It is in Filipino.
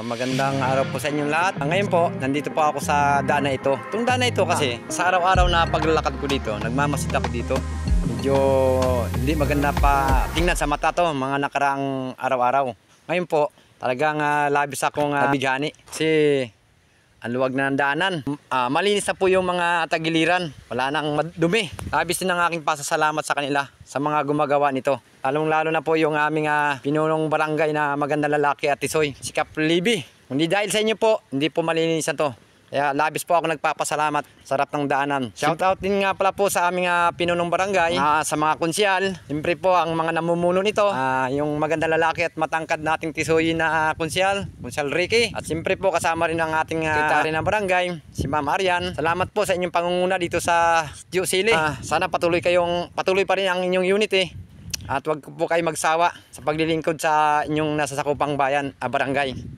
Magandang araw po sa inyong lahat. Ngayon po, nandito po ako sa daan na ito. Itong daan na ito kasi, sa araw-araw na paglalakad ko dito, nagmamasid ako dito. Medyo hindi maganda pa tingnan sa mata to, mga nakaraang araw-araw. Ngayon po, talagang labis akong nabighani. Kasi ang luwag na ng daanan. Malinis na po yung mga tagiliran. Wala nang dumi. Labis din ang aking pasasalamat sa kanila sa mga gumagawa nito. Lalong-lalo na po yung aming pinunong barangay na magandang lalaki at tisoy, si Kap Libby. Hindi dahil sa inyo po, hindi po malinisan to. Kaya labis po ako nagpapasalamat. Sarap ng daanan. Shoutout din nga pala po sa aming pinunong barangay, sa mga konsyal. Siyempre po ang mga namumuno nito, yung magandang lalaki at matangkad nating tisoy na konsyal Ricky. At siyempre po kasama rin ang ating sekretary ng barangay, si Ma'am Arian. Salamat po sa inyong pangunguna dito sa Sili. Sana patuloy pa rin ang inyong unit At wag po kayo magsawa sa paglilingkod sa inyong nasasakupang bayan, barangay.